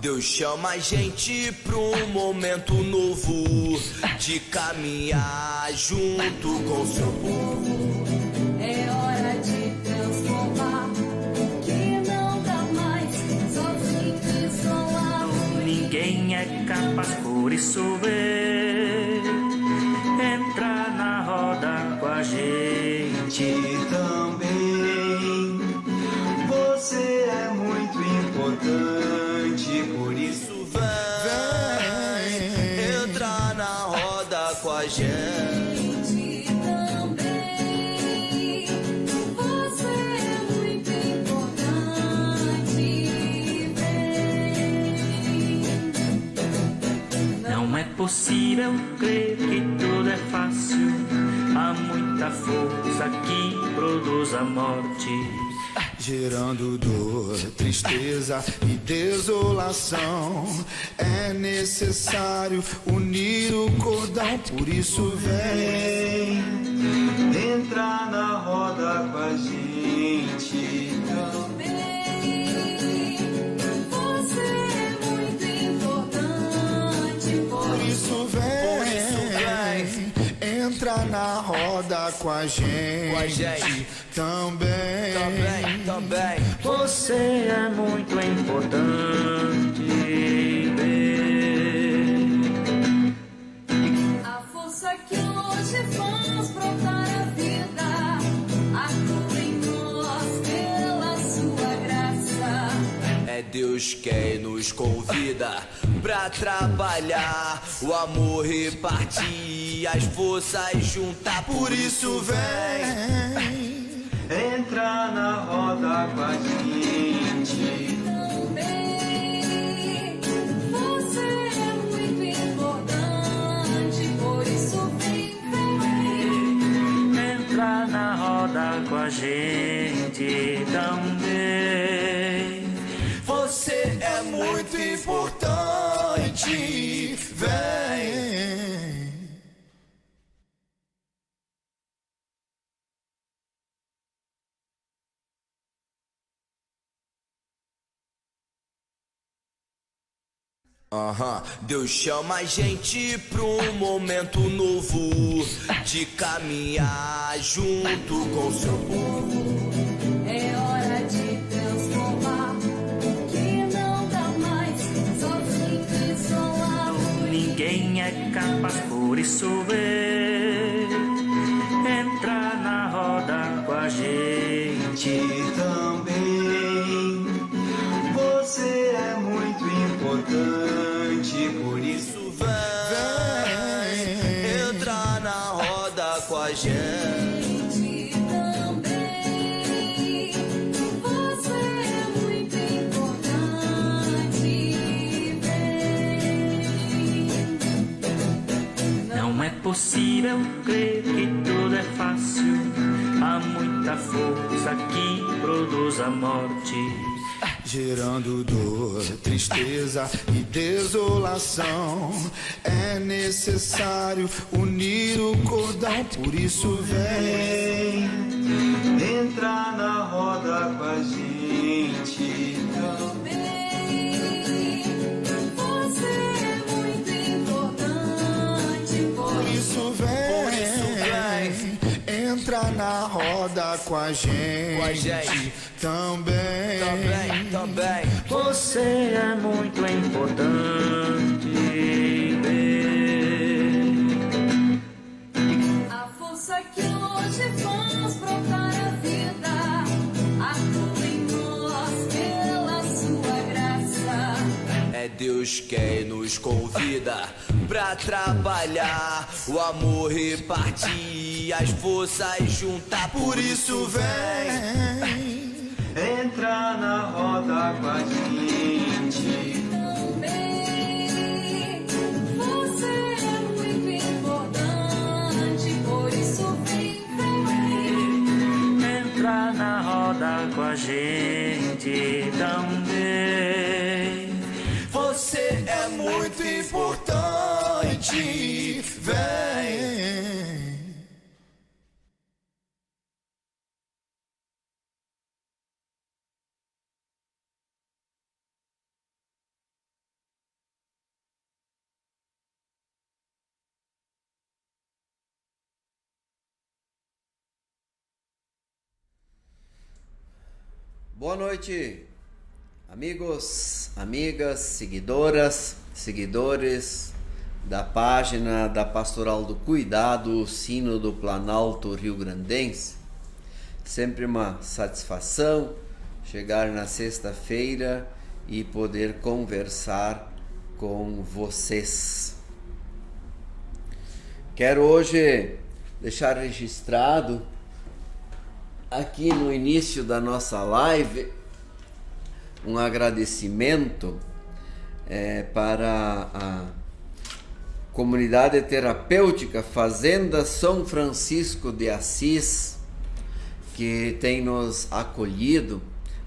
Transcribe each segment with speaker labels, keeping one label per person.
Speaker 1: Deus chama a gente pra um momento novo de caminhar junto com seu povo.
Speaker 2: É hora de transformar o que não dá mais, sozinho isolado.
Speaker 3: Ninguém é capaz, por isso vem entrar na roda com a gente
Speaker 4: também. Você é muito importante, por isso
Speaker 1: vem entrar na roda com a gente
Speaker 2: também. Você é muito importante, vem.
Speaker 3: Não é possível crer que tudo é fácil. Há muita força que produz a morte,
Speaker 4: gerando dor, tristeza e desolação. É necessário unir o cordão, por isso vem entrar na roda com a gente
Speaker 2: também. Você é muito importante,
Speaker 4: por isso vem entrar na roda com a gente também.
Speaker 3: Você é muito importante.
Speaker 2: a força que hoje faz brotar a vida, atua em nós pela sua graça.
Speaker 1: É Deus quem nos convida pra trabalhar, o amor repartir, as forças juntar. Por isso vem
Speaker 4: entrar na roda com a gente
Speaker 2: Também. Você é muito importante, por isso vem.
Speaker 3: Entrar na roda com a gente também.
Speaker 1: Você é muito importante, vem. Deus chama a gente pra um momento novo de caminhar junto com seu povo.
Speaker 2: É hora de transformar o que não dá mais, sozinho isolado.
Speaker 3: Ninguém é capaz, por isso vem entrar na roda com a gente
Speaker 4: também. Você é muito importante, por isso
Speaker 1: vem entrar na roda com a gente
Speaker 2: também. Você é muito importante, vem.
Speaker 3: Não é possível crer que tudo é fácil. Há muita força que produz a morte,
Speaker 4: gerando dor, tristeza e desolação. É necessário unir o cordão, por isso vem entrar na roda com a gente
Speaker 2: também. Você é muito importante, por isso
Speaker 4: vem entrar na roda com a gente também.
Speaker 3: Você é muito importante.
Speaker 2: a força que hoje faz brotar a vida, atua em nós pela sua graça.
Speaker 1: É Deus quem nos convida pra trabalhar, o amor repartir, as forças juntar. Por isso vem
Speaker 4: entrar na roda com a gente
Speaker 2: também. Você é muito importante, por isso vem.
Speaker 3: Entrar na roda com a gente também.
Speaker 1: você é muito importante, vem.
Speaker 5: Boa noite, amigos, amigas, seguidoras, seguidores da página da Pastoral do Cuidado, Sínodo Planalto Rio-Grandense. Sempre uma satisfação chegar na sexta-feira e poder conversar com vocês. Quero hoje deixar registrado aqui no início da nossa live um agradecimento para a comunidade terapêutica Fazenda São Francisco de Assis, que tem nos acolhido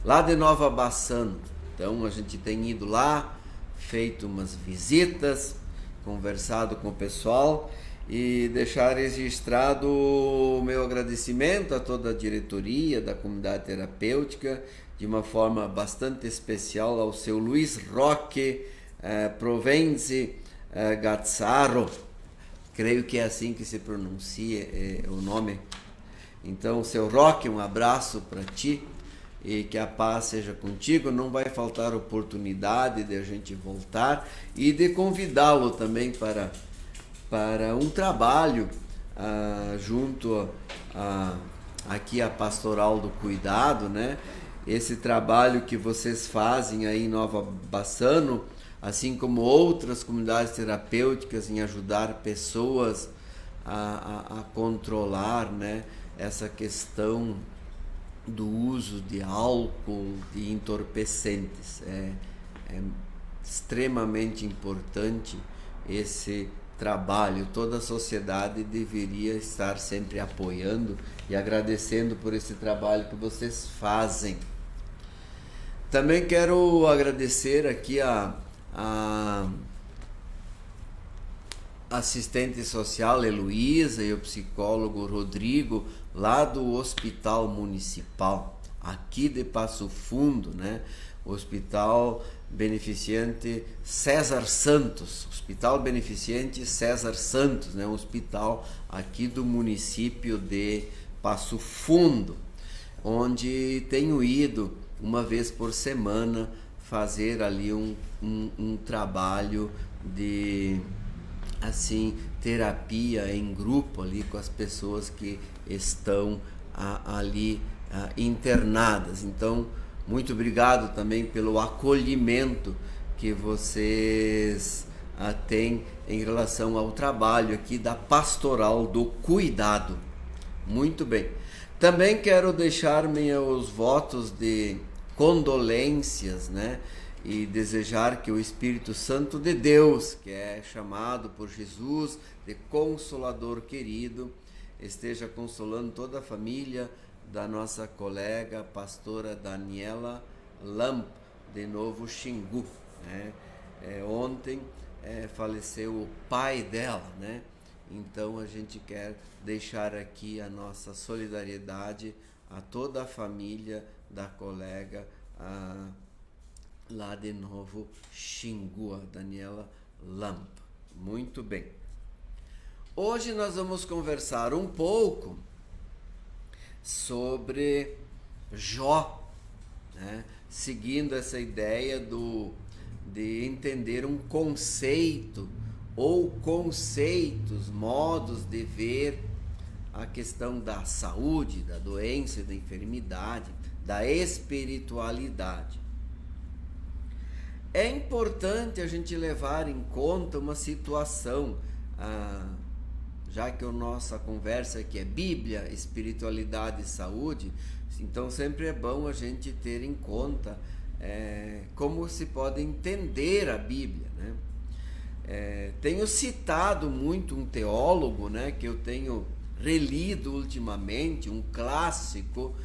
Speaker 5: lá de Nova Bassano. Então a gente tem ido lá, feito umas visitas, conversado com o pessoal e deixar registrado o meu agradecimento a toda a diretoria da comunidade terapêutica, de uma forma bastante especial ao seu Luiz Roque Provenzi Gazzaro, creio que é assim que se pronuncia o nome. Então, seu Roque, um abraço para ti e que a paz seja contigo. Não vai faltar oportunidade de a gente voltar e de convidá-lo também para um trabalho junto aqui a Pastoral do Cuidado, né? Esse trabalho que vocês fazem aí em Nova Bassano, assim como outras comunidades terapêuticas, em ajudar pessoas a controlar, né, essa questão do uso de álcool, de entorpecentes. É extremamente importante esse trabalho. Toda a sociedade deveria estar sempre apoiando e agradecendo por esse trabalho que vocês fazem. Também quero agradecer aqui a assistente social Heloísa e o psicólogo Rodrigo, lá do Hospital Municipal, aqui de Passo Fundo, né? Hospital Beneficente César Santos, Hospital Beneficente César Santos, né? Um hospital aqui do município de Passo Fundo, onde tenho ido uma vez por semana fazer ali um trabalho de terapia em grupo ali com as pessoas que estão ali internadas. Então, muito obrigado também pelo acolhimento que vocês têm em relação ao trabalho aqui da Pastoral do Cuidado. Muito bem. Também quero deixar meus votos de condolências, né? E desejar que o Espírito Santo de Deus, que é chamado por Jesus de Consolador querido, esteja consolando toda a família da nossa colega pastora Daniela Lamp, de Novo Xingu, né? Ontem faleceu o pai dela, né? Então a gente quer deixar aqui a nossa solidariedade a toda a família da colega lá de Novo Xingu, a Daniela Lamp. Muito bem. Hoje nós vamos conversar um pouco sobre Jó, né? Seguindo essa ideia de entender um conceito ou conceitos, modos de ver a questão da saúde, da doença, da enfermidade, da espiritualidade. É importante a gente levar em conta uma situação, já que a nossa conversa aqui é Bíblia, espiritualidade e saúde, então sempre é bom a gente ter em conta como se pode entender a Bíblia, né? Tenho citado muito um teólogo, né, que eu tenho relido ultimamente, um clássico,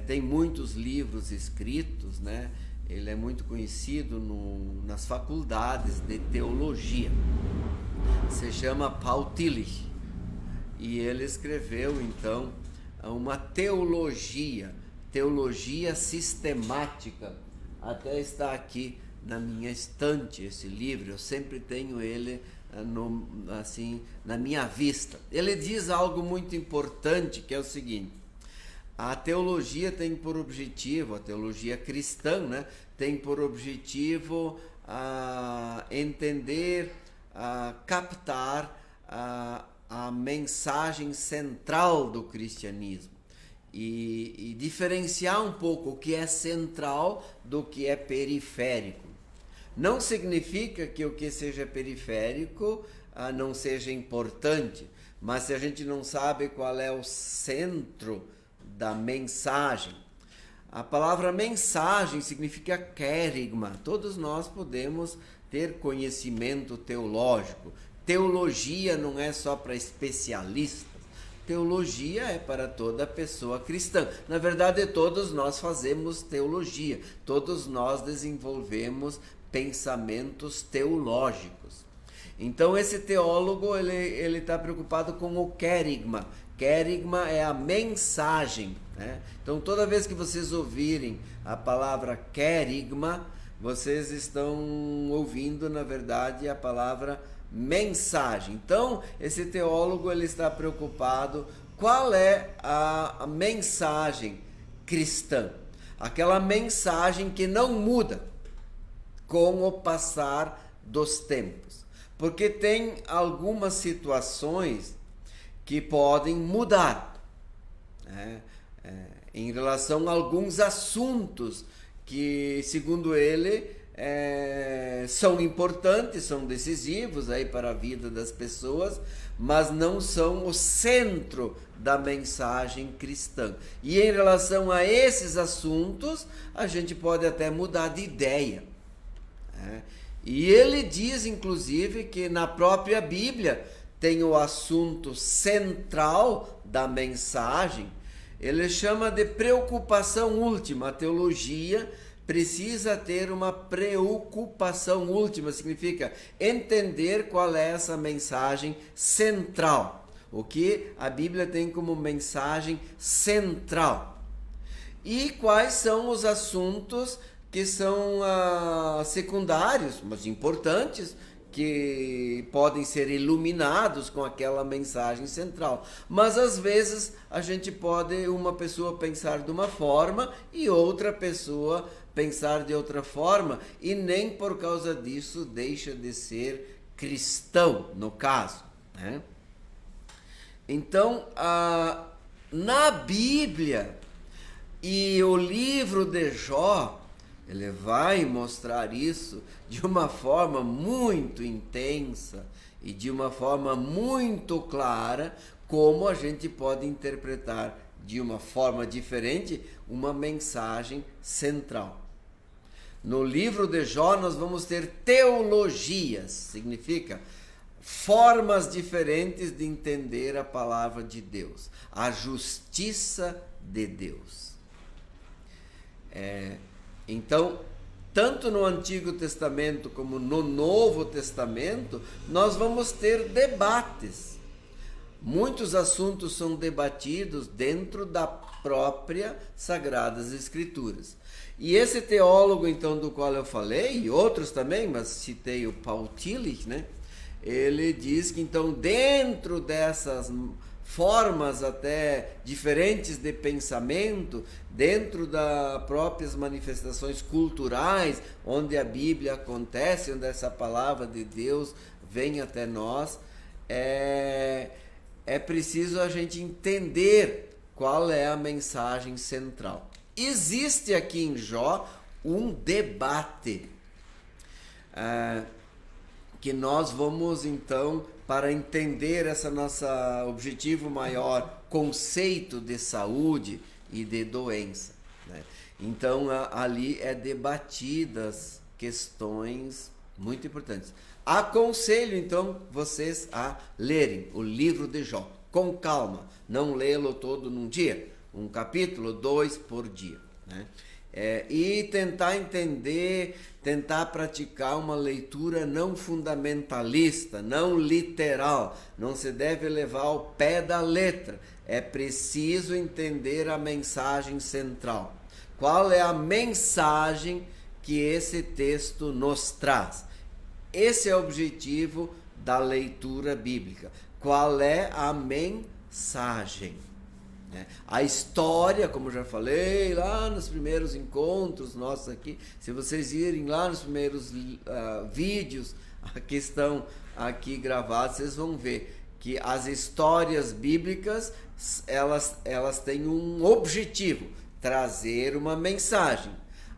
Speaker 5: tem muitos livros escritos, né? Ele é muito conhecido nas faculdades de teologia. Se chama Paul Tillich. E ele escreveu, então, uma teologia sistemática. Até está aqui na minha estante esse livro. Eu sempre tenho ele na minha vista. Ele diz algo muito importante, que é o seguinte: A teologia tem por objetivo, a teologia cristã, né, tem por objetivo entender, captar a mensagem central do cristianismo e diferenciar um pouco o que é central do que é periférico. Não significa que o que seja periférico não seja importante, mas se a gente não sabe qual é o centro da mensagem. A palavra mensagem significa querigma. Todos nós podemos ter conhecimento teológico. Teologia não é só para especialistas. Teologia é para toda pessoa cristã. Na verdade, todos nós fazemos teologia. Todos nós desenvolvemos pensamentos teológicos. Então esse teólogo ele está preocupado com o querigma. Querigma é a mensagem, né? Então toda vez que vocês ouvirem a palavra querigma, vocês estão ouvindo, na verdade, a palavra mensagem. Então esse teólogo ele está preocupado qual é a mensagem cristã, aquela mensagem que não muda com o passar dos tempos, porque tem algumas situações que podem mudar, né? Em relação a alguns assuntos que, segundo ele, são importantes, são decisivos aí para a vida das pessoas, mas não são o centro da mensagem cristã. E em relação a esses assuntos, a gente pode até mudar de ideia, né? E ele diz, inclusive, que na própria Bíblia tem o assunto central da mensagem. Ele chama de preocupação última. A teologia precisa ter uma preocupação última, significa entender qual é essa mensagem central, o que a Bíblia tem como mensagem central. E quais são os assuntos que são secundários, mas importantes, que podem ser iluminados com aquela mensagem central. Mas às vezes uma pessoa pensar de uma forma e outra pessoa pensar de outra forma, e nem por causa disso deixa de ser cristão, no caso, né? Então, na Bíblia e o livro de Jó, ele vai mostrar isso de uma forma muito intensa e de uma forma muito clara, como a gente pode interpretar de uma forma diferente uma mensagem central. No livro de Jó nós vamos ter teologias, significa formas diferentes de entender a palavra de Deus, a justiça de Deus. Então, tanto no Antigo Testamento como no Novo Testamento, nós vamos ter debates. Muitos assuntos são debatidos dentro da própria Sagradas Escrituras. E esse teólogo, então, do qual eu falei, e outros também, mas citei o Paul Tillich, né? Ele diz que, então, dentro dessas formas até diferentes de pensamento, dentro das próprias manifestações culturais, onde a Bíblia acontece, onde essa palavra de Deus vem até nós, é preciso a gente entender qual é a mensagem central. Existe aqui em Jó um debate que nós vamos, então, para entender esse nosso objetivo maior, conceito de saúde e de doença, né? Então, ali debatidas questões muito importantes. Aconselho, então, vocês a lerem o livro de Jó, com calma, não lê-lo todo num dia, um capítulo, 2 por dia, né? E tentar entender, tentar praticar uma leitura não fundamentalista, não literal. Não se deve levar ao pé da letra. É preciso entender a mensagem central. Qual é a mensagem que esse texto nos traz? Esse é o objetivo da leitura bíblica. Qual é a mensagem? né? A história, como já falei lá nos primeiros encontros nossos aqui, se vocês irem lá nos primeiros vídeos que estão aqui gravados, vocês vão ver que as histórias bíblicas, elas têm um objetivo, trazer uma mensagem.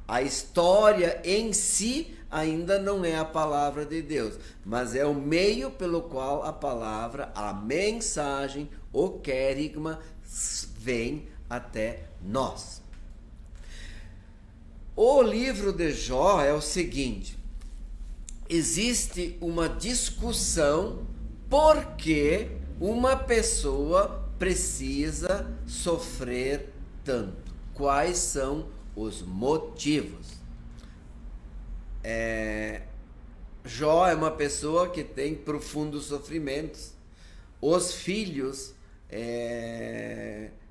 Speaker 5: A história em si ainda não é a palavra de Deus, mas é o meio pelo qual a palavra, a mensagem, o querigma vem até nós. O livro de Jó é o seguinte: existe uma discussão por que uma pessoa precisa sofrer tanto. Quais são os motivos? Jó é uma pessoa que tem profundos sofrimentos. Os filhos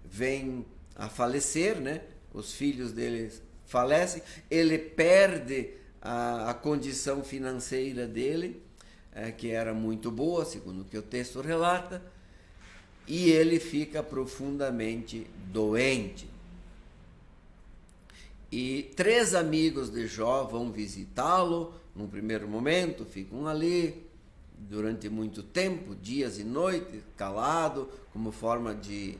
Speaker 5: vêm a falecer, né? Os filhos dele falecem. Ele perde a condição financeira dele, que era muito boa, segundo o que o texto relata, e ele fica profundamente doente. E 3 amigos de Jó vão visitá-lo. Num primeiro momento, ficam ali durante muito tempo, dias e noites, calado, como forma de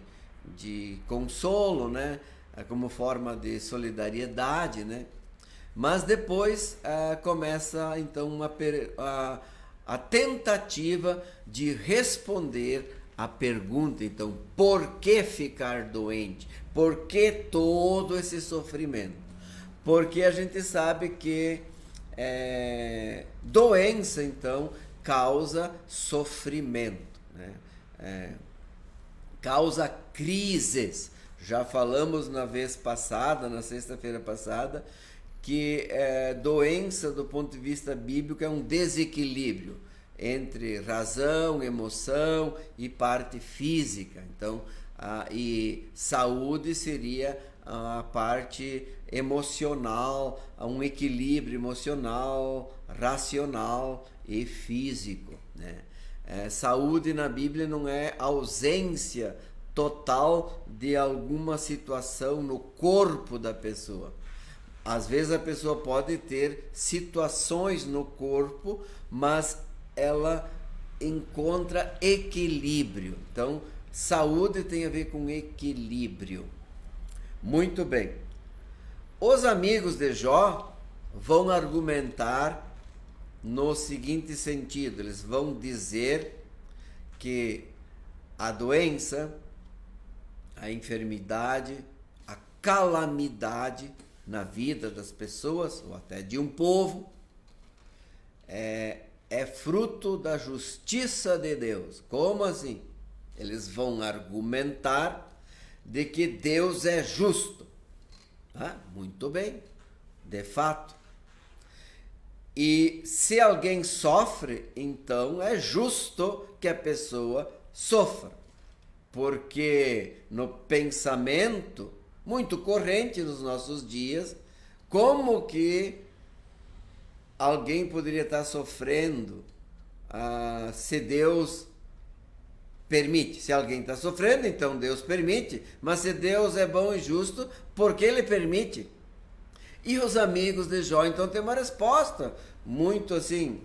Speaker 5: consolo, né? Como forma de solidariedade, né? Mas depois começa então a tentativa de responder a pergunta, então, por que ficar doente? Por que todo esse sofrimento? Porque a gente sabe que doença, então, causa sofrimento, né? Causa crises. Já falamos na vez passada, na sexta-feira passada, que doença, do ponto de vista bíblico, é um desequilíbrio entre razão, emoção e parte física. Então, e saúde seria a parte emocional, um equilíbrio emocional, racional e físico, né? Saúde na Bíblia não é ausência total de alguma situação no corpo da pessoa. Às vezes a pessoa pode ter situações no corpo, mas ela encontra equilíbrio. Então, saúde tem a ver com equilíbrio. Muito bem. Os amigos de Jó vão argumentar no seguinte sentido: eles vão dizer que a doença, a enfermidade, a calamidade na vida das pessoas, ou até de um povo, é fruto da justiça de Deus. Como assim? Eles vão argumentar de que Deus é justo. Muito bem, de fato. E se alguém sofre, então é justo que a pessoa sofra. Porque no pensamento muito corrente nos nossos dias, como que alguém poderia estar sofrendo se Deus permite? Se alguém está sofrendo, então Deus permite. Mas se Deus é bom e justo, por que Ele permite? E os amigos de Jó, então, têm uma resposta muito assim,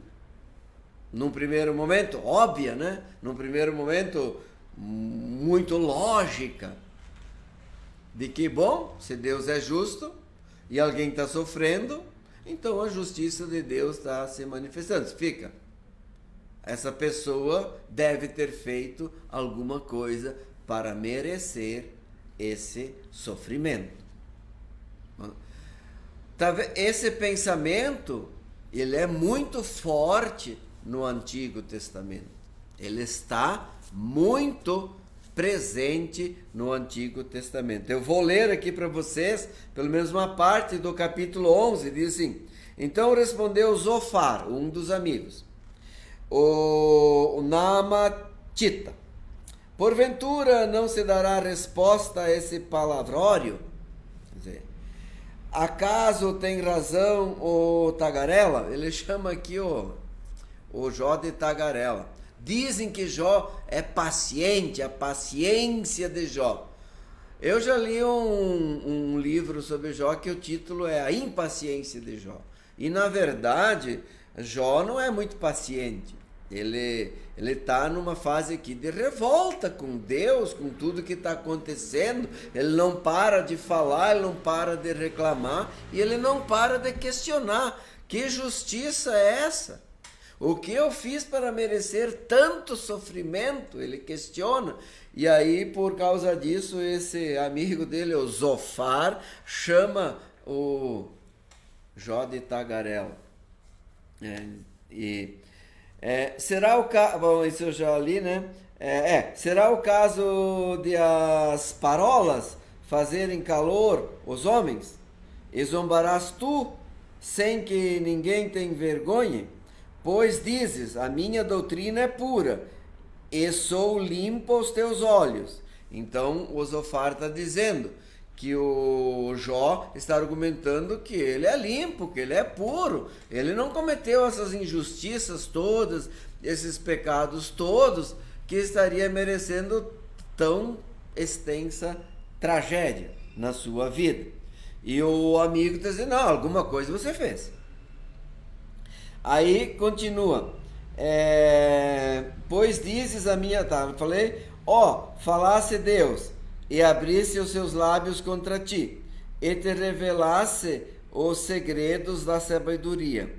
Speaker 5: num primeiro momento, óbvia, né? Num primeiro momento, muito lógica. De que, bom, se Deus é justo e alguém está sofrendo, então a justiça de Deus está se manifestando. Fica. Essa pessoa deve ter feito alguma coisa para merecer esse sofrimento. Esse pensamento, ele é muito forte no Antigo Testamento. Ele está muito presente no Antigo Testamento. Eu vou ler aqui para vocês, pelo menos uma parte do capítulo 11, diz assim: então respondeu Zofar, um dos amigos, o Naamatita: porventura não se dará resposta a esse palavrório? Quer dizer, acaso tem razão o tagarela? Ele chama aqui o Jó de tagarela. Dizem que Jó é paciente, a paciência de Jó. Eu já li um livro sobre Jó que o título é A Impaciência de Jó. E na verdade, Jó não é muito paciente. Ele está numa fase aqui de revolta com Deus, com tudo que está acontecendo. Ele não para de falar, ele não para de reclamar e ele não para de questionar. Que justiça é essa? O que eu fiz para merecer tanto sofrimento? Ele questiona. E aí, por causa disso, esse amigo dele, o Zofar, chama o Jó de tagarela. Será o caso... Bom, isso eu já li, né? Será o caso de as parolas fazerem calor os homens? E zombarás tu, sem que ninguém tenha vergonha? Pois dizes, a minha doutrina é pura, e sou limpo aos teus olhos. Então o Zofar está dizendo que o Jó está argumentando que ele é limpo, que ele é puro, ele não cometeu essas injustiças todas, esses pecados todos, que estaria merecendo tão extensa tragédia na sua vida. E o amigo está dizendo, não, alguma coisa você fez. Aí continua, pois dizes a minha... Tá, eu falei, falasse Deus, e abrisse os seus lábios contra ti, e te revelasse os segredos da sabedoria,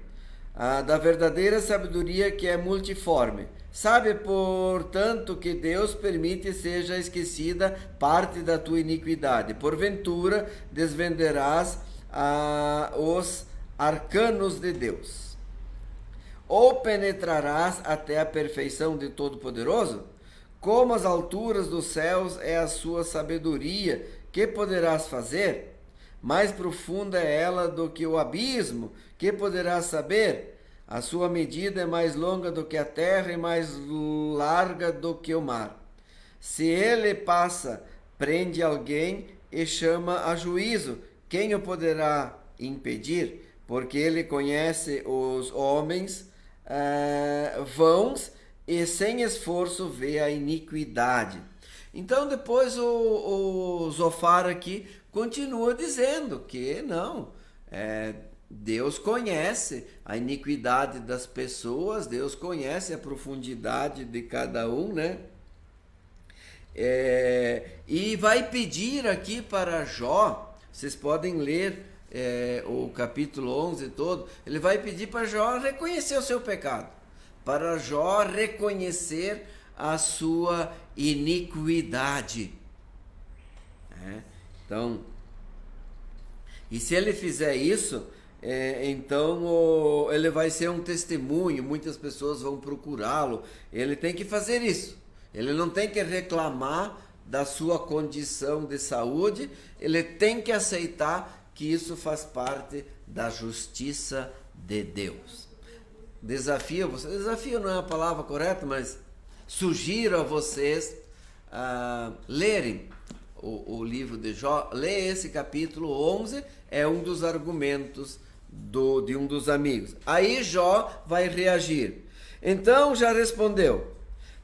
Speaker 5: da verdadeira sabedoria que é multiforme. Sabe, portanto, que Deus permite seja esquecida parte da tua iniquidade. Porventura, desvenderás os arcanos de Deus. Ou penetrarás até a perfeição de Todo-Poderoso? Como as alturas dos céus é a sua sabedoria, que poderás fazer? Mais profunda é ela do que o abismo, que poderás saber? A sua medida é mais longa do que a terra e mais larga do que o mar. Se ele passa, prende alguém e chama a juízo, quem o poderá impedir? Porque ele conhece os homens vãos e sem esforço vê a iniquidade. Então depois o Zofar aqui continua dizendo que não, Deus conhece a iniquidade das pessoas, Deus conhece a profundidade de cada um, né? E vai pedir aqui para Jó, vocês podem ler o capítulo 11 todo, ele vai pedir para Jó reconhecer o seu pecado, para Jó reconhecer a sua iniquidade. Então, e se ele fizer isso, então ele vai ser um testemunho, muitas pessoas vão procurá-lo. Ele tem que fazer isso, ele não tem que reclamar da sua condição de saúde, ele tem que aceitar que isso faz parte da justiça de Deus. Desafio não é a palavra correta, mas sugiro a vocês lerem o livro de Jó. Lê esse capítulo 11, é um dos argumentos de um dos amigos. Aí Jó vai reagir. Então já respondeu,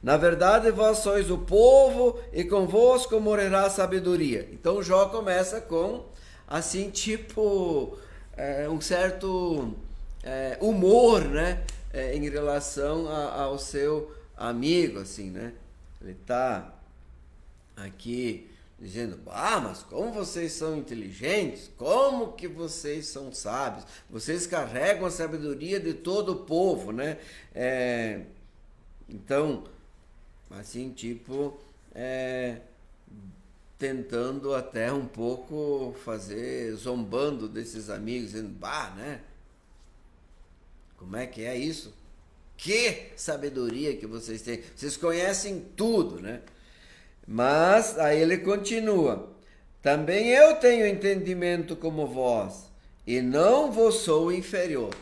Speaker 5: na verdade vós sois o povo e convosco morará a sabedoria. Então Jó começa com assim, tipo, um certo humor, né, em relação ao seu amigo, assim, né? Ele está aqui dizendo, mas como vocês são inteligentes, como que vocês são sábios, vocês carregam a sabedoria de todo o povo, né? Então, assim, tipo, tentando até um pouco zombando desses amigos, dizendo, né? Como é que é isso? Que sabedoria que vocês têm, vocês conhecem tudo, né? Mas aí ele continua, também eu tenho entendimento como vós, e não vos sou inferior.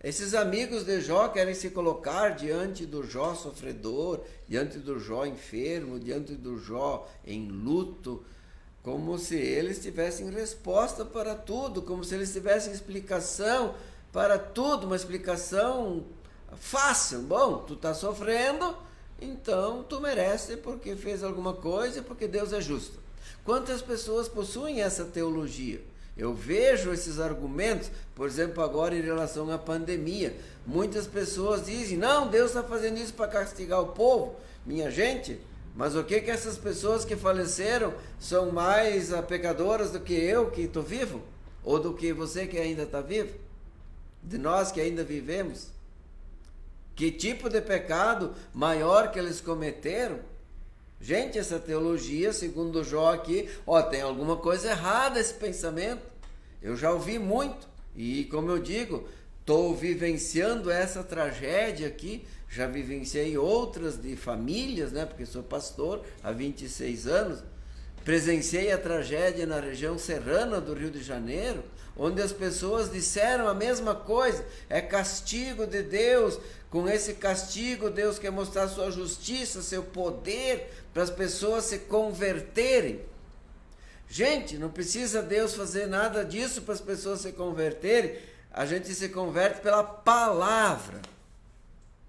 Speaker 5: Esses amigos de Jó querem se colocar diante do Jó sofredor, diante do Jó enfermo, diante do Jó em luto, como se eles tivessem resposta para tudo, como se eles tivessem explicação para tudo, uma explicação fácil. Bom, tu está sofrendo, então tu merece porque fez alguma coisa, porque Deus é justo. Quantas pessoas possuem essa teologia? Eu vejo esses argumentos, por exemplo, agora em relação à pandemia. Muitas pessoas dizem, não, Deus está fazendo isso para castigar o povo. Minha gente, mas o que essas pessoas que faleceram são mais pecadoras do que eu que estou vivo? Ou do que você que ainda está vivo? De nós que ainda vivemos? Que tipo de pecado maior que eles cometeram? Gente, essa teologia, segundo Jó aqui, tem alguma coisa errada esse pensamento. Eu já ouvi muito. E como eu digo, estou vivenciando essa tragédia aqui. Já vivenciei outras de famílias, né? Porque sou pastor há 26 anos. Presenciei a tragédia na região serrana do Rio de Janeiro, onde as pessoas disseram a mesma coisa. É castigo de Deus. Com esse castigo, Deus quer mostrar sua justiça, seu poder, para as pessoas se converterem. Gente, não precisa Deus fazer nada disso para as pessoas se converterem. A gente se converte pela palavra.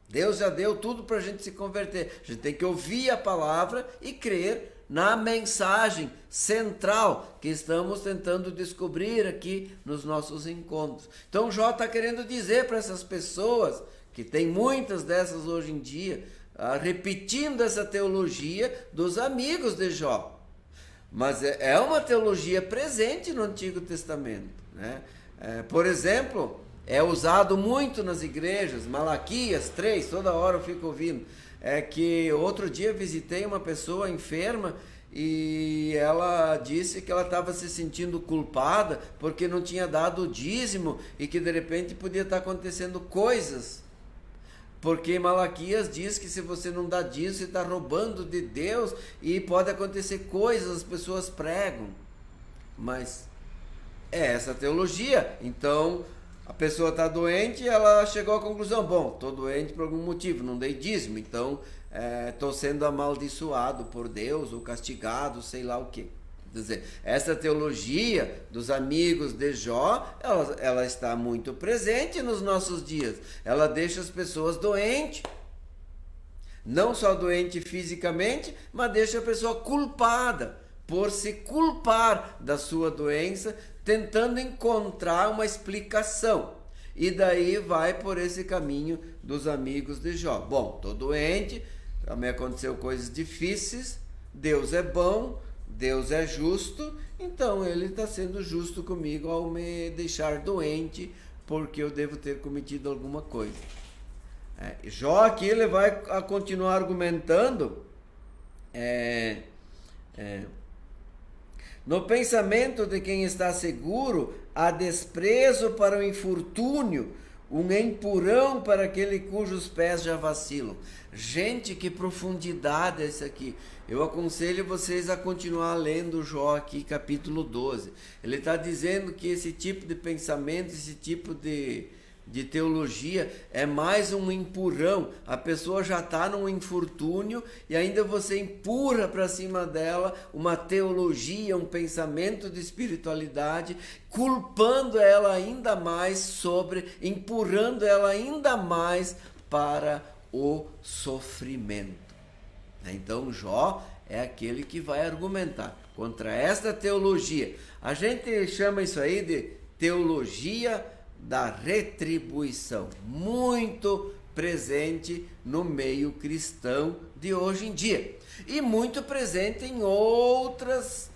Speaker 5: Deus já deu tudo para a gente se converter. A gente tem que ouvir a palavra e crer na mensagem central que estamos tentando descobrir aqui nos nossos encontros. Então Jó está querendo dizer para essas pessoas, que tem muitas dessas hoje em dia, repetindo essa teologia dos amigos de Jó. Mas é uma teologia presente no Antigo Testamento, né? Por exemplo, é usado muito nas igrejas, Malaquias 3, toda hora eu fico ouvindo. É que outro dia visitei uma pessoa enferma e ela disse que ela estava se sentindo culpada porque não tinha dado o dízimo e que de repente podia estar acontecendo coisas. Porque Malaquias diz que se você não dá dízimo, você está roubando de Deus e pode acontecer coisas, as pessoas pregam. Mas é essa teologia. Então a pessoa está doente e ela chegou à conclusão, bom, estou doente por algum motivo, não dei dízimo, então estou sendo amaldiçoado por Deus ou castigado, sei lá o quê. Quer dizer, essa teologia dos amigos de Jó, ela está muito presente nos nossos dias. Ela deixa as pessoas doentes, não só doente fisicamente, mas deixa a pessoa culpada por se culpar da sua doença, tentando encontrar uma explicação. E daí vai por esse caminho dos amigos de Jó. Bom, estou doente, me aconteceu coisas difíceis, Deus é bom, Deus é justo, então Ele está sendo justo comigo ao me deixar doente, porque eu devo ter cometido alguma coisa. Jó aqui ele vai continuar argumentando, no pensamento de quem está seguro, há desprezo para o infortúnio, um empurrão para aquele cujos pés já vacilam. Gente, que profundidade é essa aqui. Eu aconselho vocês a continuar lendo Jó aqui, capítulo 12. Ele está dizendo que esse tipo de pensamento, esse tipo de teologia é mais um empurrão. A pessoa já está num infortúnio e ainda você empurra para cima dela uma teologia, um pensamento de espiritualidade, culpando ela ainda mais empurrando ela ainda mais para o sofrimento. Então Jó é aquele que vai argumentar contra esta teologia. A gente chama isso aí de teologia da retribuição, muito presente no meio cristão de hoje em dia e muito presente em outras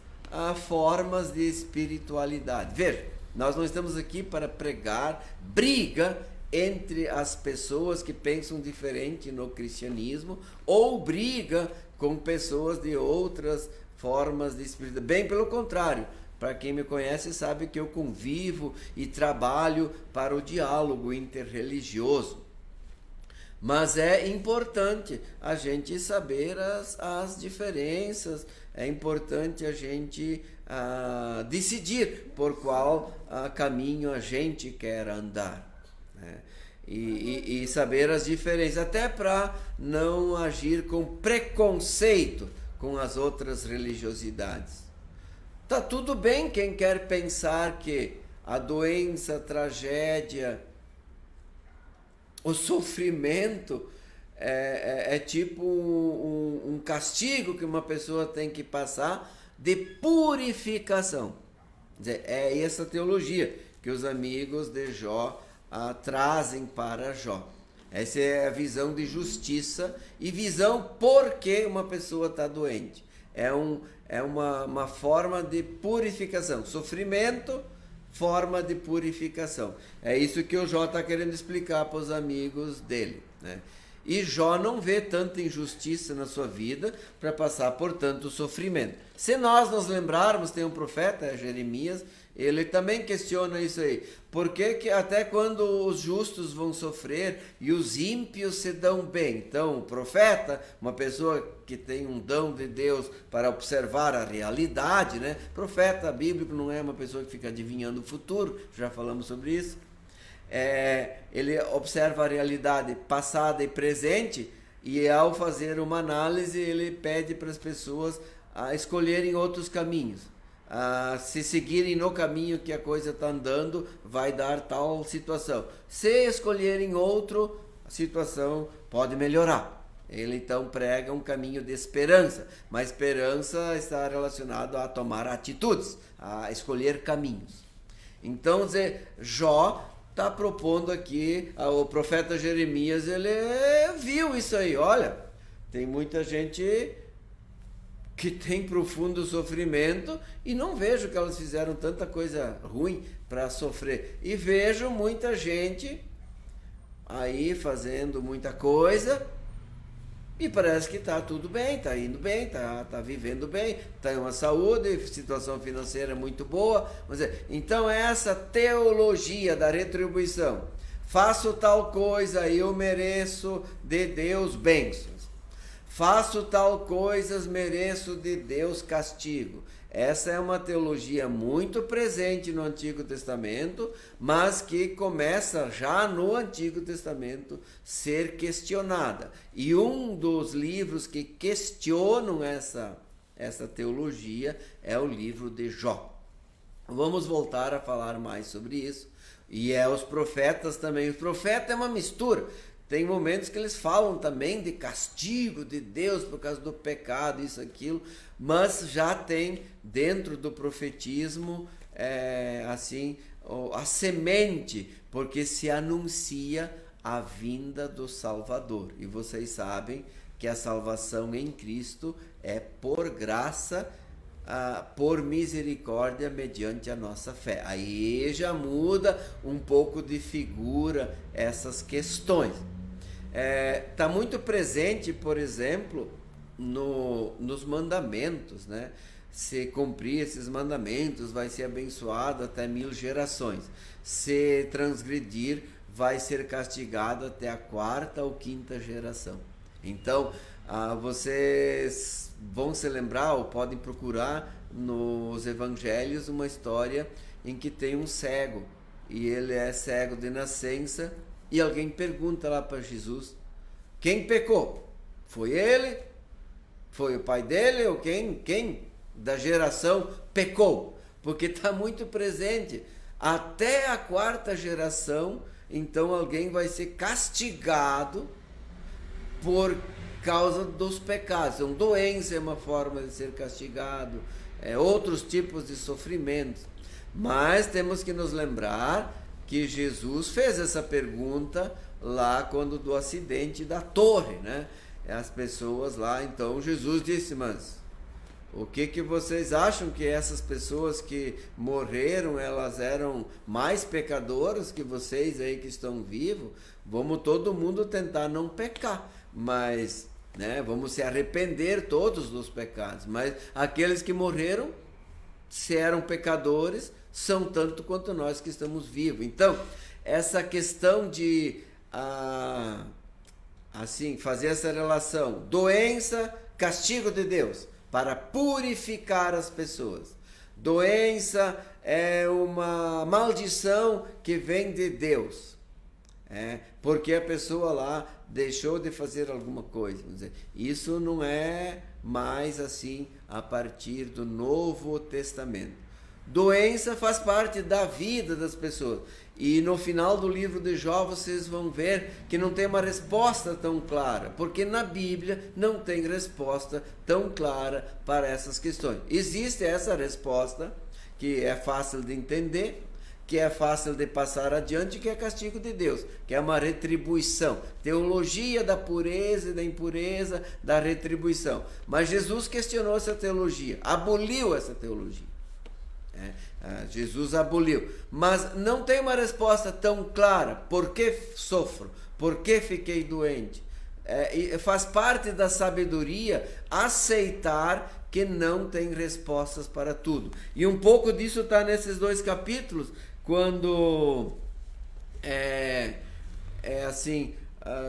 Speaker 5: formas de espiritualidade. Veja, nós não estamos aqui para pregar briga entre as pessoas que pensam diferente no cristianismo ou briga com pessoas de outras formas de espiritualidade. Bem pelo contrário. Para quem me conhece sabe que eu convivo e trabalho para o diálogo interreligioso. Mas é importante a gente saber as diferenças, é importante a gente decidir por qual caminho a gente quer andar, né? E saber as diferenças, até para não agir com preconceito com as outras religiosidades. Tá tudo bem quem quer pensar que a doença, a tragédia, o sofrimento é tipo um castigo que uma pessoa tem que passar de purificação. Quer dizer, é essa teologia que os amigos de Jó trazem para Jó. Essa é a visão de justiça e visão por que uma pessoa está doente. É uma forma de purificação. Sofrimento, forma de purificação. É isso que o Jó está querendo explicar para os amigos dele, né? E Jó não vê tanta injustiça na sua vida para passar por tanto sofrimento. Se nós nos lembrarmos, tem um profeta, Jeremias, ele também questiona isso aí. Por que até quando os justos vão sofrer e os ímpios se dão bem? Então, o profeta, uma pessoa que tem um dom de Deus para observar a realidade, né? Profeta bíblico não é uma pessoa que fica adivinhando o futuro, já falamos sobre isso. Ele observa a realidade passada e presente, e ao fazer uma análise ele pede para as pessoas escolherem outros caminhos. Se seguirem no caminho que a coisa está andando, vai dar tal situação. Se escolherem outro, a situação pode melhorar. Ele então prega um caminho de esperança, mas esperança está relacionado a tomar atitudes, a escolher caminhos. Então, Jó está propondo aqui, o profeta Jeremias, ele viu isso aí. Olha, tem muita gente que tem profundo sofrimento e não vejo que elas fizeram tanta coisa ruim para sofrer. E vejo muita gente aí fazendo muita coisa e parece que está tudo bem, está indo bem, está vivendo bem, tem uma saúde, situação financeira muito boa. Então essa teologia da retribuição, faço tal coisa e eu mereço de Deus bênçãos, faço tal coisa, mereço de Deus castigo. Essa é uma teologia muito presente no Antigo Testamento, mas que começa já no Antigo Testamento ser questionada. E um dos livros que questionam essa teologia é o livro de Jó. Vamos voltar a falar mais sobre isso. E os profetas também. O profeta é uma mistura. Tem momentos que eles falam também de castigo de Deus por causa do pecado, isso, aquilo, mas já tem dentro do profetismo a semente, porque se anuncia a vinda do Salvador. E vocês sabem que a salvação em Cristo é por graça, por misericórdia mediante a nossa fé. Aí já muda um pouco de figura essas questões. Está muito presente, por exemplo, nos mandamentos, né? Se cumprir esses mandamentos, vai ser abençoado até 1000 gerações. Se transgredir, vai ser castigado até a 4ª ou 5ª geração. Então, vocês vão se lembrar ou podem procurar nos evangelhos uma história em que tem um cego, e ele é cego de nascença. E alguém pergunta lá para Jesus: quem pecou? Foi ele? Foi o pai dele? Ou quem da geração pecou? Porque está muito presente. Até a 4ª geração, então alguém vai ser castigado por causa dos pecados. Então, doença é uma forma de ser castigado, outros tipos de sofrimentos. Mas temos que nos lembrar que Jesus fez essa pergunta lá quando do acidente da torre, né? As pessoas lá, então Jesus disse: mas o que vocês acham, que essas pessoas que morreram, elas eram mais pecadoras que vocês aí que estão vivos? Vamos todo mundo tentar não pecar, mas, né, vamos se arrepender todos dos pecados. Mas aqueles que morreram, se eram pecadores, são tanto quanto nós que estamos vivos. Então, essa questão de fazer essa relação, doença, castigo de Deus, para purificar as pessoas. Doença é uma maldição que vem de Deus, porque a pessoa lá deixou de fazer alguma coisa. Vamos dizer, isso não é mais assim a partir do Novo Testamento. Doença faz parte da vida das pessoas. E no final do livro de Jó vocês vão ver que não tem uma resposta tão clara, porque na Bíblia não tem resposta tão clara para essas questões. Existe essa resposta, que é fácil de entender, que é fácil de passar adiante, que é castigo de Deus, que é uma retribuição, teologia da pureza e da impureza, da retribuição. Mas Jesus questionou essa teologia, aboliu essa teologia. Jesus aboliu, mas não tem uma resposta tão clara. Por que sofro? Por que fiquei doente? Faz parte da sabedoria aceitar que não tem respostas para tudo. E um pouco disso está nesses 2 capítulos, quando assim,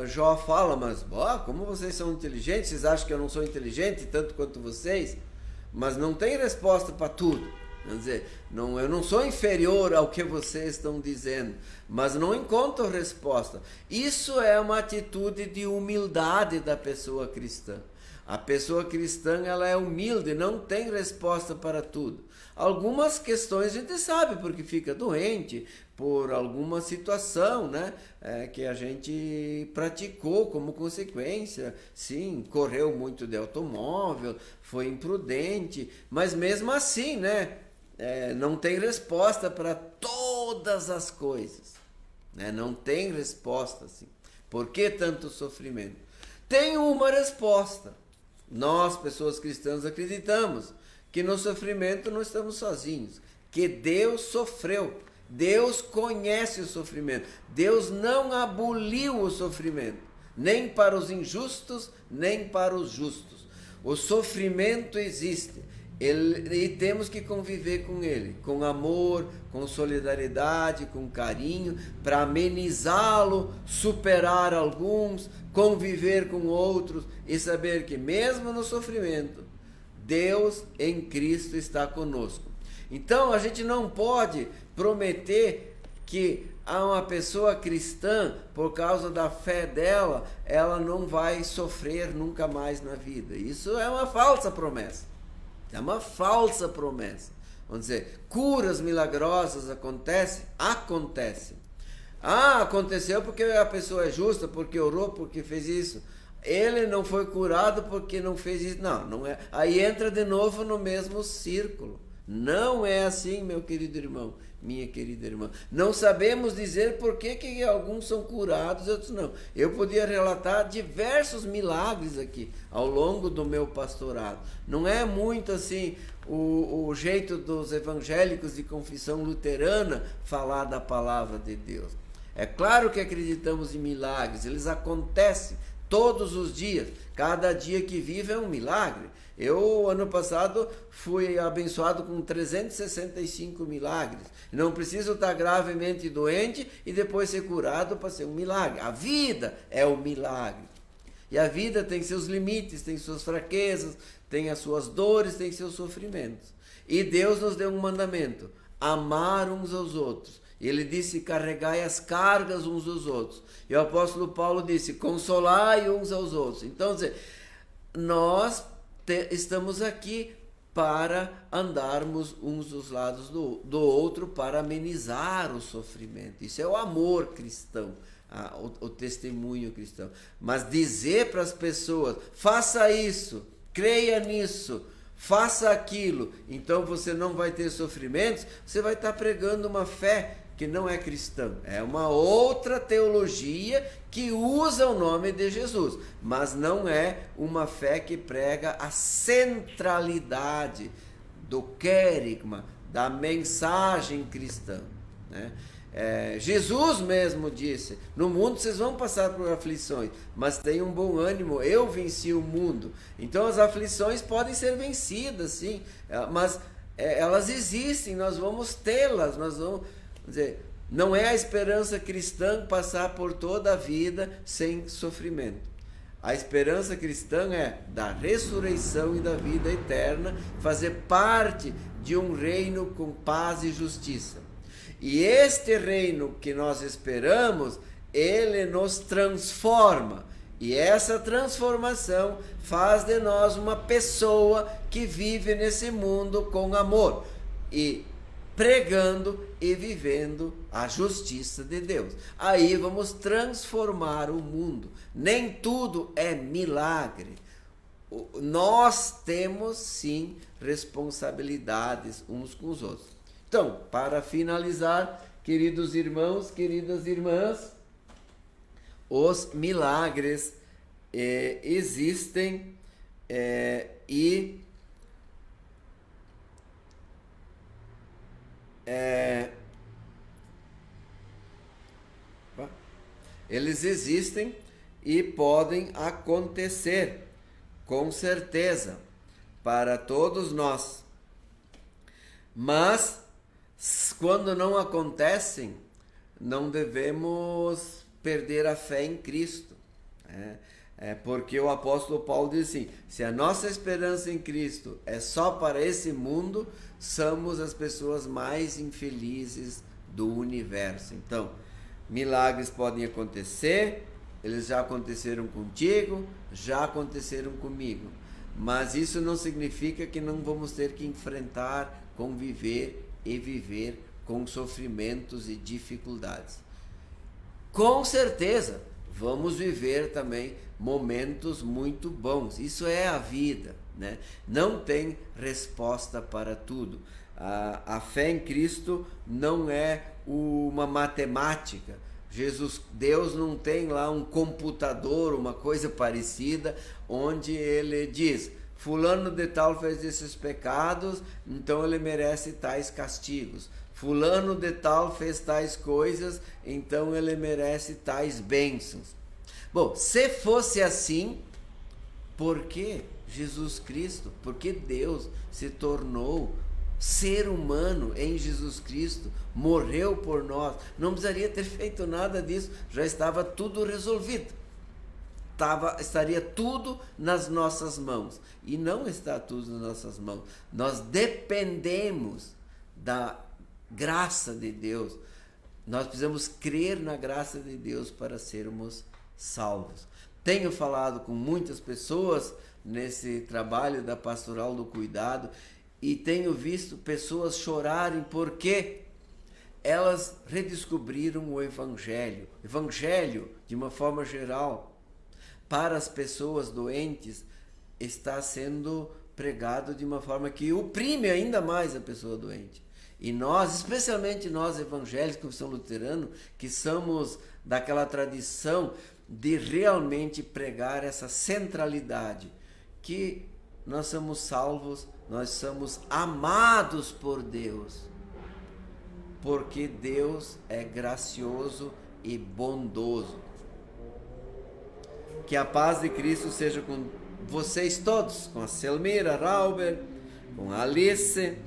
Speaker 5: Jó fala, mas como vocês são inteligentes, vocês acham que eu não sou inteligente tanto quanto vocês? Mas não tem resposta para tudo. Quer dizer, eu não sou inferior ao que vocês estão dizendo, mas não encontro resposta. Isso é uma atitude de humildade da pessoa cristã. A pessoa cristã, ela é humilde, não tem resposta para tudo. Algumas questões a gente sabe, porque fica doente por alguma situação, né? Que a gente praticou como consequência. Sim, correu muito de automóvel, foi imprudente, mas mesmo assim, né? Não tem resposta para todas as coisas, né? Não tem resposta, assim. Por que tanto sofrimento? Tem uma resposta. Nós, pessoas cristãs, acreditamos que no sofrimento não estamos sozinhos, que Deus sofreu, Deus conhece o sofrimento, Deus não aboliu o sofrimento, nem para os injustos, nem para os justos. O sofrimento existe. E temos que conviver com ele, com amor, com solidariedade, com carinho, para amenizá-lo, superar alguns, conviver com outros e saber que mesmo no sofrimento, Deus em Cristo está conosco. Então a gente não pode prometer que a uma pessoa cristã, por causa da fé dela, ela não vai sofrer nunca mais na vida. Isso é uma falsa promessa. É uma falsa promessa. Vamos dizer, curas milagrosas acontecem? Acontecem. Aconteceu porque a pessoa é justa, porque orou, porque fez isso. Ele não foi curado porque não fez isso. Não é. Aí entra de novo no mesmo círculo. Não é assim, meu querido irmão, minha querida irmã. Não sabemos dizer por que alguns são curados e outros não. Eu podia relatar diversos milagres aqui ao longo do meu pastorado. Não é muito assim o jeito dos evangélicos de confissão luterana falar da palavra de Deus. É claro que acreditamos em milagres, eles acontecem todos os dias. Cada dia que vive é um milagre. Eu, ano passado, fui abençoado com 365 milagres. Não preciso estar gravemente doente e depois ser curado para ser um milagre. A vida é um milagre. E a vida tem seus limites, tem suas fraquezas, tem as suas dores, tem seus sofrimentos. E Deus nos deu um mandamento: amar uns aos outros. Ele disse: carregai as cargas uns dos outros. E o apóstolo Paulo disse: consolai uns aos outros. Então, nós estamos aqui para andarmos uns dos lados do outro, para amenizar o sofrimento. Isso é o amor cristão, o testemunho cristão. Mas dizer para as pessoas: faça isso, creia nisso, faça aquilo, então você não vai ter sofrimentos, você vai estar pregando uma fé que não é cristã, é uma outra teologia que usa o nome de Jesus, mas não é uma fé que prega a centralidade do querigma, da mensagem cristã, né? Jesus mesmo disse: no mundo vocês vão passar por aflições, mas tenham bom ânimo, eu venci o mundo. Então as aflições podem ser vencidas, sim, mas elas existem, nós vamos tê-las, nós vamos... Quer dizer, não é a esperança cristã passar por toda a vida sem sofrimento. A esperança cristã é da ressurreição e da vida eterna, fazer parte de um reino com paz e justiça. E este reino que nós esperamos, ele nos transforma. E essa transformação faz de nós uma pessoa que vive nesse mundo com amor. E pregando e vivendo a justiça de Deus. Aí vamos transformar o mundo. Nem tudo é milagre. Nós temos sim responsabilidades uns com os outros. Então, para finalizar, queridos irmãos, queridas irmãs, os milagres existem e eles existem e podem acontecer, com certeza, para todos nós. Mas, quando não acontecem, não devemos perder a fé em Cristo. Porque o apóstolo Paulo diz assim: se a nossa esperança em Cristo é só para esse mundo, somos as pessoas mais infelizes do universo. Então, milagres podem acontecer, eles já aconteceram contigo, já aconteceram comigo. Mas isso não significa que não vamos ter que enfrentar, conviver e viver com sofrimentos e dificuldades. Com certeza, vamos viver também momentos muito bons. Isso é a vida, né? Não tem resposta para tudo. A fé em Cristo não é uma matemática. Deus não tem lá um computador, uma coisa parecida, onde ele diz: fulano de tal fez esses pecados, então ele merece tais castigos. Fulano de tal fez tais coisas, então ele merece tais bênçãos. Bom, se fosse assim, por que Jesus Cristo? Porque Deus se tornou ser humano em Jesus Cristo, morreu por nós. Não precisaria ter feito nada disso, já estava tudo resolvido. Estaria tudo nas nossas mãos. E não está tudo nas nossas mãos. Nós dependemos da graça de Deus. Nós precisamos crer na graça de Deus para sermos salvos. Tenho falado com muitas pessoas nesse trabalho da Pastoral do Cuidado e tenho visto pessoas chorarem porque elas redescobriram o Evangelho. Evangelho, de uma forma geral, para as pessoas doentes, está sendo pregado de uma forma que oprime ainda mais a pessoa doente. E nós, especialmente nós evangélicos, Confissão Luterana, que somos daquela tradição de realmente pregar essa centralidade, que nós somos salvos, nós somos amados por Deus, porque Deus é gracioso e bondoso. Que a paz de Cristo seja com vocês todos, com a Selmira Rauber, com a Alice,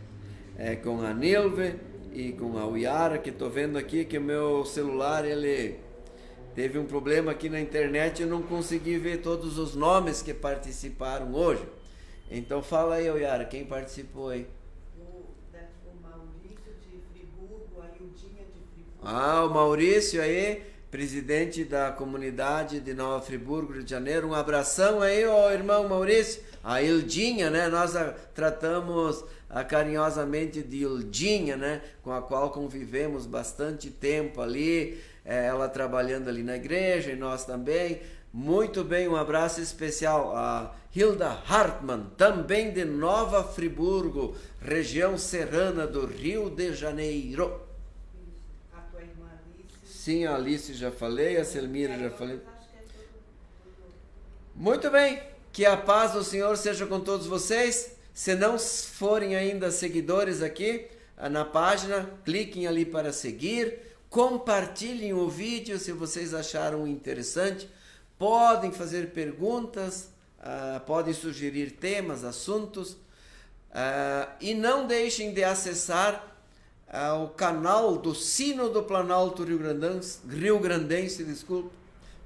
Speaker 5: com a Nilve e com a Uyara, que estou vendo aqui que o meu celular ele teve um problema aqui na internet e eu não consegui ver todos os nomes que participaram hoje. Então fala aí, Uyara, quem participou aí?
Speaker 6: O Maurício de Friburgo, a Ildinha de Friburgo.
Speaker 5: O Maurício aí, presidente da comunidade de Nova Friburgo, Rio de Janeiro. Um abração aí, ó, irmão Maurício. A Ildinha, né? Nós a tratamos carinhosamente de Ildinha, né? Com a qual convivemos bastante tempo ali, ela trabalhando ali na igreja e nós também. Muito bem, um abraço especial a Hilda Hartmann, também de Nova Friburgo, região serrana do Rio de Janeiro.
Speaker 6: A tua irmã Alice.
Speaker 5: Sim, a Alice já falei, a Selmira já falei. Muito bem, que a paz do Senhor seja com todos vocês. Se não forem ainda seguidores aqui na página, cliquem ali para seguir, compartilhem o vídeo se vocês acharam interessante, podem fazer perguntas, podem sugerir temas, assuntos, e não deixem de acessar o canal do Sino do Planalto Rio Grandense,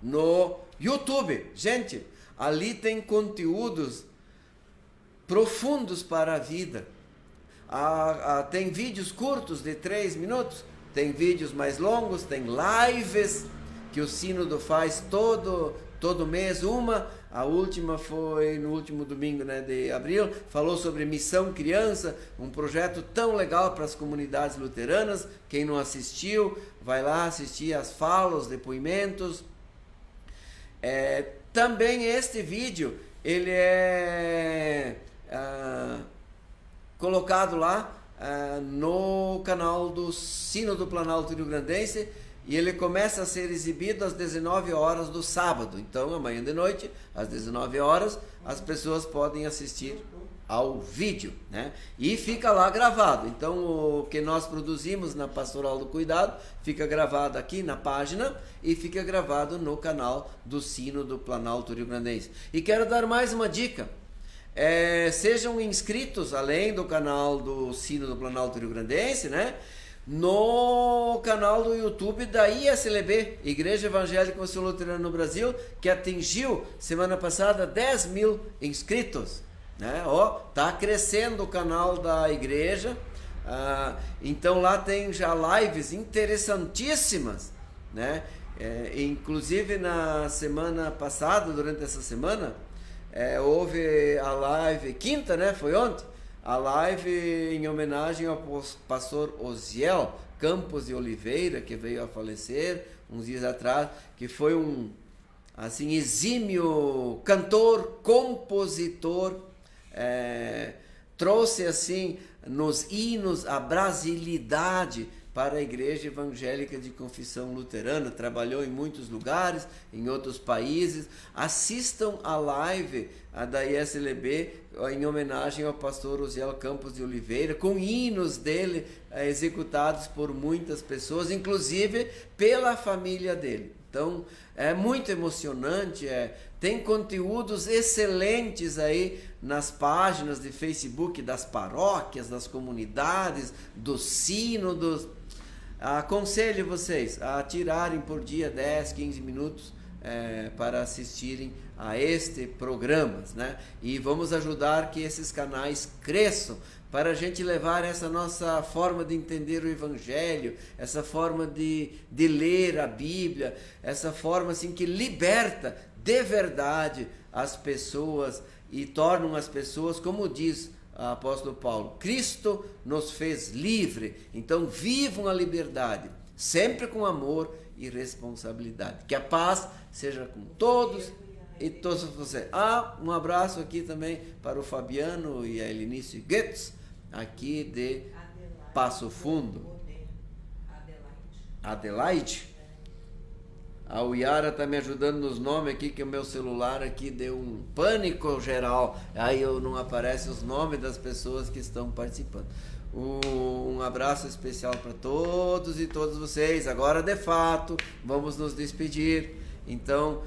Speaker 5: no YouTube. Gente, ali tem conteúdos profundos para a vida. Tem vídeos curtos de 3 minutos, tem vídeos mais longos, tem lives que o Sínodo faz todo mês, uma A última foi no último domingo, né, de abril, falou sobre Missão Criança, um projeto tão legal para as comunidades luteranas. Quem não assistiu, vai lá assistir as falas, os depoimentos. Também este vídeo, ele é colocado lá no canal do Sino do Planalto Rio-Grandense, e ele começa a ser exibido às 19 horas do sábado. Então, amanhã de noite, às 19 horas, as pessoas podem assistir ao vídeo, né? E fica lá gravado. Então, o que nós produzimos na Pastoral do Cuidado fica gravado aqui na página e fica gravado no canal do Sino do Planalto Rio-Grandense. E quero dar mais uma dica. Sejam inscritos, além do canal do Sino do Planalto Rio-Grandense, né, no canal do YouTube da ISLB, Igreja Evangélica Missão Luterana no Brasil, que atingiu semana passada 10 mil inscritos, né? Tá crescendo o canal da igreja. Então lá tem já lives interessantíssimas, né? Inclusive na semana passada, durante essa semana, houve a live, quinta, né? Foi ontem, a live em homenagem ao pastor Osiel Campos de Oliveira, que veio a falecer uns dias atrás, que foi um assim exímio cantor, compositor, trouxe assim nos hinos a brasilidade para a Igreja Evangélica de Confissão Luterana. Trabalhou em muitos lugares, em outros países. Assistam a live da ISLB em homenagem ao pastor Osiel Campos de Oliveira, com hinos dele executados por muitas pessoas, inclusive pela família dele. Então, é muito emocionante, tem conteúdos excelentes aí nas páginas de Facebook das paróquias, das comunidades, dos sínodos. Aconselho vocês a tirarem por dia 10, 15 minutos para assistirem a este programa, né? E vamos ajudar que esses canais cresçam, para a gente levar essa nossa forma de entender o Evangelho, essa forma de ler a Bíblia, essa forma assim que liberta de verdade as pessoas e tornam as pessoas, como diz o apóstolo Paulo, Cristo nos fez livre. Então vivam a liberdade, sempre com amor e responsabilidade. Que a paz seja com todos e todos vocês. Um abraço aqui também para o Fabiano e a Elinice Goetz, aqui de Passo Fundo. Adelaide? A Uyara está me ajudando nos nomes aqui, que o meu celular aqui deu um pânico geral. Aí não aparecem os nomes das pessoas que estão participando. Um abraço especial para todos e todas vocês. Agora, de fato, vamos nos despedir. Então,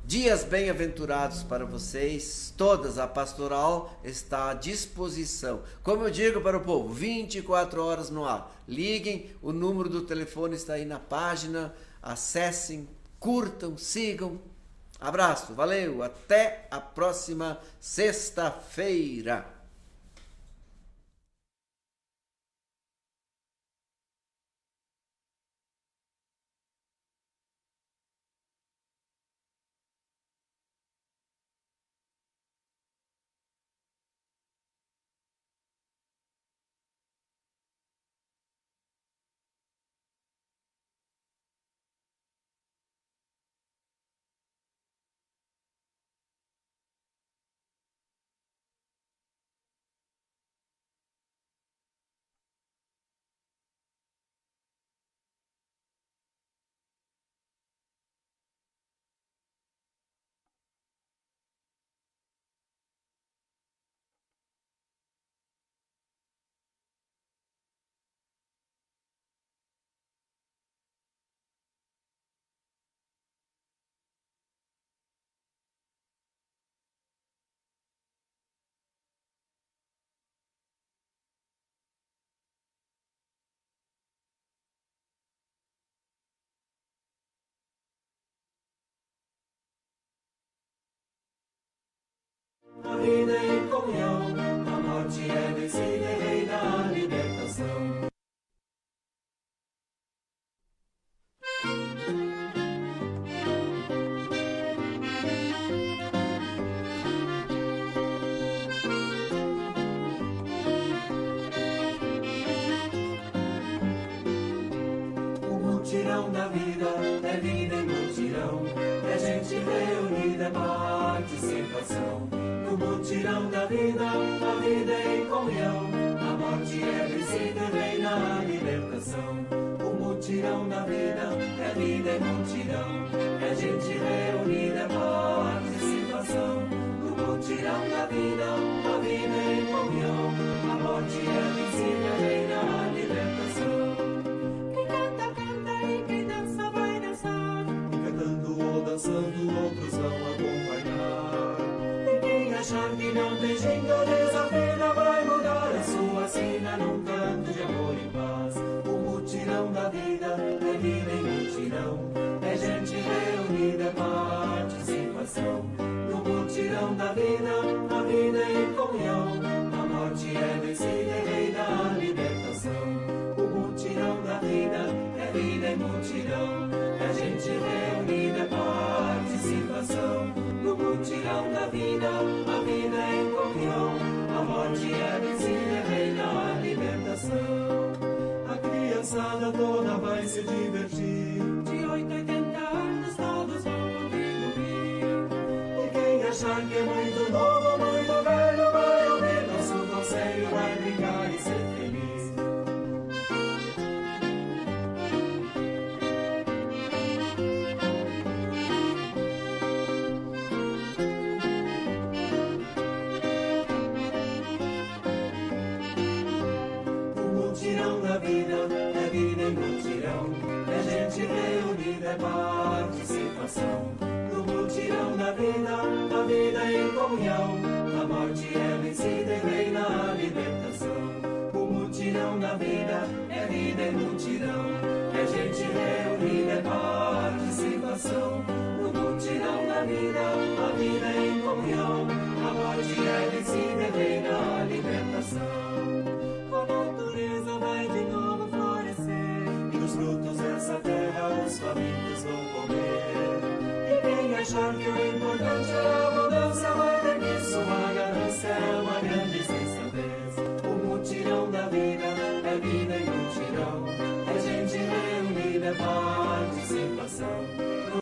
Speaker 5: dias bem-aventurados para vocês. Todas, a pastoral está à disposição. Como eu digo para o povo, 24 horas no ar. Liguem, o número do telefone está aí na página. Acessem, curtam, sigam. Abraço, valeu, até a próxima sexta-feira.
Speaker 7: A vida em comunhão, a morte é vencida e reina a libertação. da vida é vida em mutirão, é gente reunida, é participação. No mutirão da vida, a vida é em comunhão, a morte é vencida e reina a libertação. O mutirão da vida é vida em mutirão, é gente reunida, é participação. No mutirão da vida, a vida é em comunhão, a morte é vencida e reina a libertação.
Speaker 2: Quem canta, canta, e quem dança, vai dançar.
Speaker 7: E cantando ou dançando, outros vão acompanhar. E quem achar que não tem ginga, desafina, vai mudar a sua sina num canto de amor e paz. O mutirão da vida é vida em mutirão, é gente reunida, é participação. No mutirão da vida, a vida é em comunhão, a morte é vencida e reina a libertação. O mutirão da vida é vida em mutirão, é gente reunida, é participação. No mutirão da vida, a vida é em comunhão, a morte é vencida e reina a libertação. A criançada toda vai se divertir,
Speaker 2: De 8 a 80 anos todos vão contribuir.
Speaker 7: e quem achar que é muito novo ou muito velho vai ouvir nosso conselho, vai brincar e ser feliz. O mutirão da vida é vida em mutirão, é gente reunida, é participação. No mutirão da vida, a vida é em comunhão, a morte é vencida e reina a libertação. O mutirão da vida é vida em mutirão, é gente reunida, é participação. No mutirão da vida, a vida é em comunhão, a morte é vencida e reina a libertação.
Speaker 2: A natureza vai de novo florescer.
Speaker 7: E dos frutos dessa terra os famintos vão comer. E quem achar que o importante é a abundância vai ter que sua ganância é uma grande sensatez. O mutirão da vida é vida em mutirão, é gente reunida, é participação.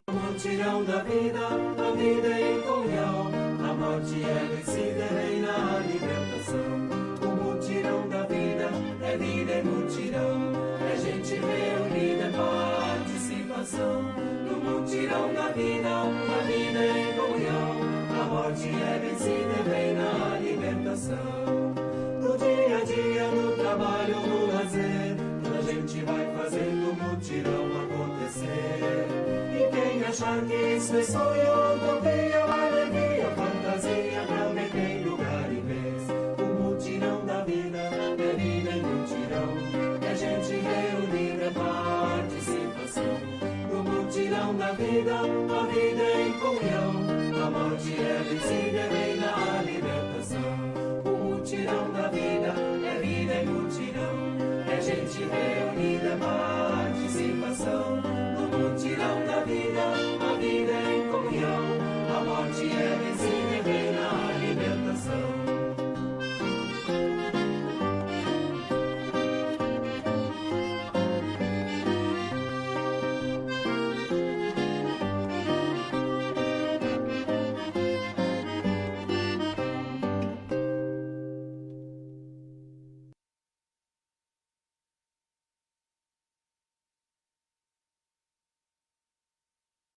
Speaker 7: No mutirão da vida, a vida é em comunhão, a morte é vencida e reina a libertação. O mutirão da vida é vida em mutirão, é gente reunida, é participação. No mutirão da vida, a vida é em comunhão, a morte é vencida e reina a libertação. No dia a dia, no trabalho, no lazer, toda a gente vai fazendo o mutirão acontecer. E quem achar que isso é sonho, utopia, alegria, fantasia, também tem lugar e vez. O mutirão da vida é vida em mutirão, é gente reunida, é participação. No mutirão da vida, a vida é em comunhão, a morte é vencida e reina a libertação. O mutirão da vida é vida em mutirão, é gente reunida, é participação. No mutirão da vida, a vida é em comunhão, a morte é vencida